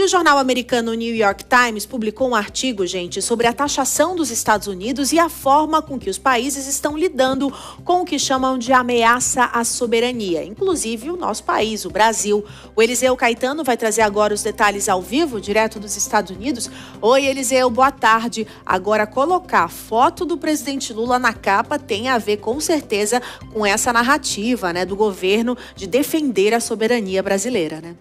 o jornal americano New York Times publicou um artigo, gente, sobre a taxação dos Estados Unidos e a forma com que os países estão lidando com o que chamam de ameaça à soberania, inclusive o nosso país, o Brasil. O Eliseu Caetano vai trazer agora os detalhes ao vivo, direto dos Estados Unidos. Oi, Eliseu, boa tarde. Agora, colocar a foto do presidente Lula na capa tem a ver, com certeza, com essa narrativa, né, do governo de defender a soberania brasileira, né?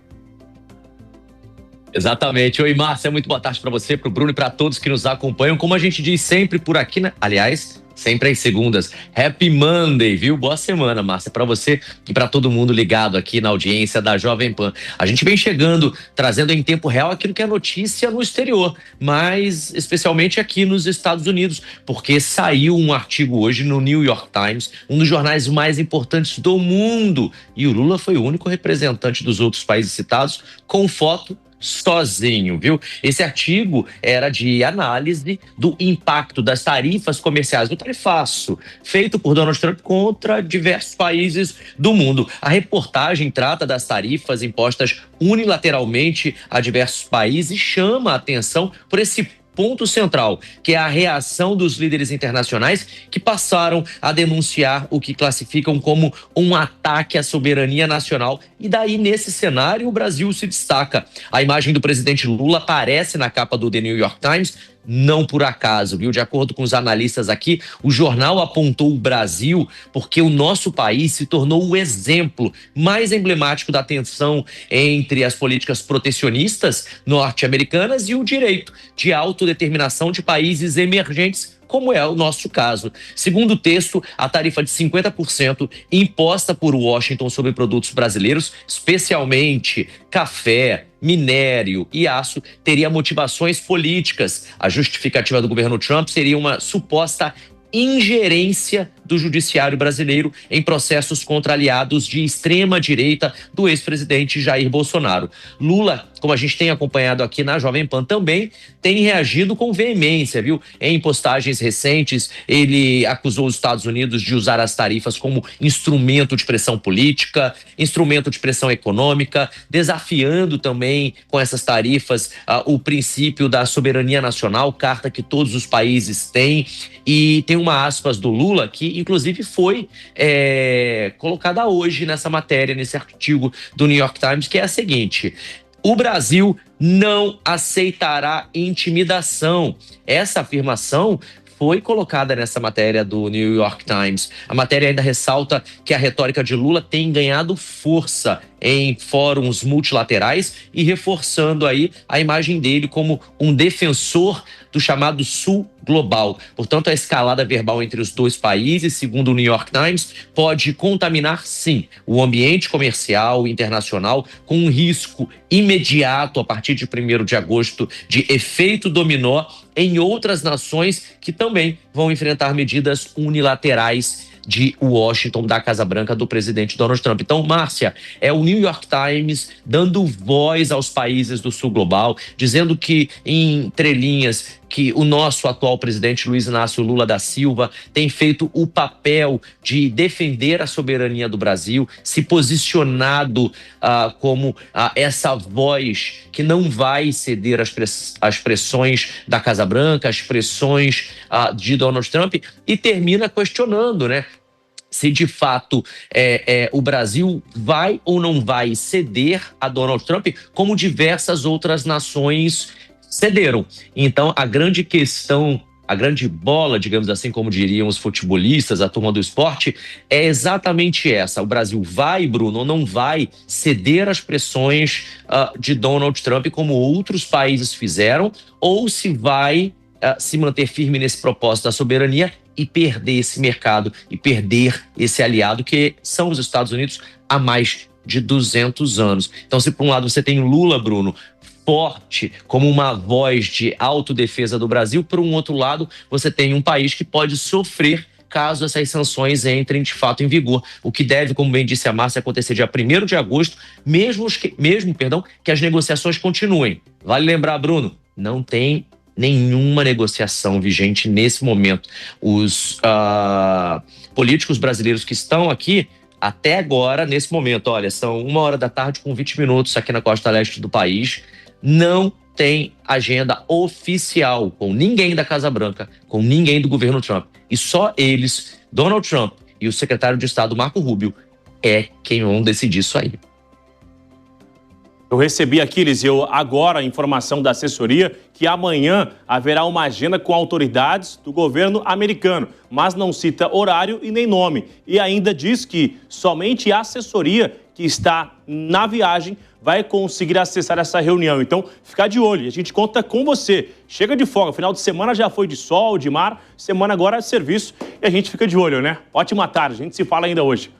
Exatamente. Oi, Márcia, muito boa tarde para você, para o Bruno e para todos que nos acompanham. Como a gente diz sempre por aqui, né? Aliás, sempre às segundas. Happy Monday, viu? Boa semana, Márcia, para você e para todo mundo ligado aqui na audiência da Jovem Pan. A gente vem chegando, trazendo em tempo real aquilo que é notícia no exterior, mas especialmente aqui nos Estados Unidos, porque saiu um artigo hoje no New York Times, um dos jornais mais importantes do mundo, e o Lula foi o único representante dos outros países citados com foto sozinho, viu? Esse artigo era de análise do impacto das tarifas comerciais, do tarifaço, feito por Donald Trump contra diversos países do mundo. A reportagem trata das tarifas impostas unilateralmente a diversos países e chama a atenção por esse ponto central, que é a reação dos líderes internacionais que passaram a denunciar o que classificam como um ataque à soberania nacional. E daí, nesse cenário, o Brasil se destaca. A imagem do presidente Lula aparece na capa do The New York Times, não por acaso, viu? De acordo com os analistas aqui, o jornal apontou o Brasil porque o nosso país se tornou o exemplo mais emblemático da tensão entre as políticas protecionistas norte-americanas e o direito de autodeterminação de países emergentes, como é o nosso caso. Segundo o texto, a tarifa de 50% imposta por Washington sobre produtos brasileiros, especialmente café, minério e aço, teria motivações políticas. A justificativa do governo Trump seria uma suposta ingerência do judiciário brasileiro em processos contra aliados de extrema-direita do ex-presidente Jair Bolsonaro. Lula, como a gente tem acompanhado aqui na Jovem Pan também, tem reagido com veemência, viu? Em postagens recentes, ele acusou os Estados Unidos de usar as tarifas como instrumento de pressão política, instrumento de pressão econômica, desafiando também com essas tarifas o princípio da soberania nacional, carta que todos os países têm. E tem uma aspas do Lula que, inclusive, foi colocada hoje nessa matéria, nesse artigo do New York Times, que é a seguinte: o Brasil não aceitará intimidação. Essa afirmação foi colocada nessa matéria do New York Times. A matéria ainda ressalta que a retórica de Lula tem ganhado força em fóruns multilaterais e reforçando aí a imagem dele como um defensor do chamado Sul global. Portanto, a escalada verbal entre os dois países, segundo o New York Times, pode contaminar, sim, o ambiente comercial internacional com um risco imediato a partir de 1º de agosto de efeito dominó em outras nações que também vão enfrentar medidas unilaterais de Washington, da Casa Branca, do presidente Donald Trump. Então, Márcia, é o New York Times dando voz aos países do Sul global, dizendo que, em entrelinhas, que o nosso atual presidente Luiz Inácio Lula da Silva tem feito o papel de defender a soberania do Brasil, se posicionado como essa voz que não vai ceder às pressões da Casa Branca, às pressões de Donald Trump, e termina questionando, né, se de fato o Brasil vai ou não vai ceder a Donald Trump, como diversas outras nações cederam. Então, a grande questão, a grande bola, digamos assim, como diriam os futebolistas, a turma do esporte, é exatamente essa. O Brasil vai, Bruno, ou não vai ceder às pressões de Donald Trump, como outros países fizeram, ou se vai se manter firme nesse propósito da soberania e perder esse mercado e perder esse aliado que são os Estados Unidos há mais de 200 anos. Então, se por um lado você tem Lula, Bruno, forte como uma voz de autodefesa do Brasil, por um outro lado você tem um país que pode sofrer caso essas sanções entrem de fato em vigor, o que deve, como bem disse a Márcia, acontecer dia 1º de agosto, mesmo que as negociações continuem. Vale lembrar, Bruno, não tem nenhuma negociação vigente nesse momento. Os políticos brasileiros que estão aqui, até agora, nesse momento, olha, são 1h da tarde com 20 minutos aqui na costa leste do país, não tem agenda oficial com ninguém da Casa Branca, com ninguém do governo Trump. E só eles, Donald Trump e o secretário de Estado, Marco Rubio, é quem vão decidir isso aí. Eu recebi aqui, Eliseu, agora a informação da assessoria que amanhã haverá uma agenda com autoridades do governo americano, mas não cita horário e nem nome. E ainda diz que somente a assessoria que está na viagem vai conseguir acessar essa reunião. Então, ficar de olho. A gente conta com você. Chega de folga. Final de semana já foi de sol, de mar. Semana agora é de serviço. E a gente fica de olho, né? Ótima tarde. A gente se fala ainda hoje.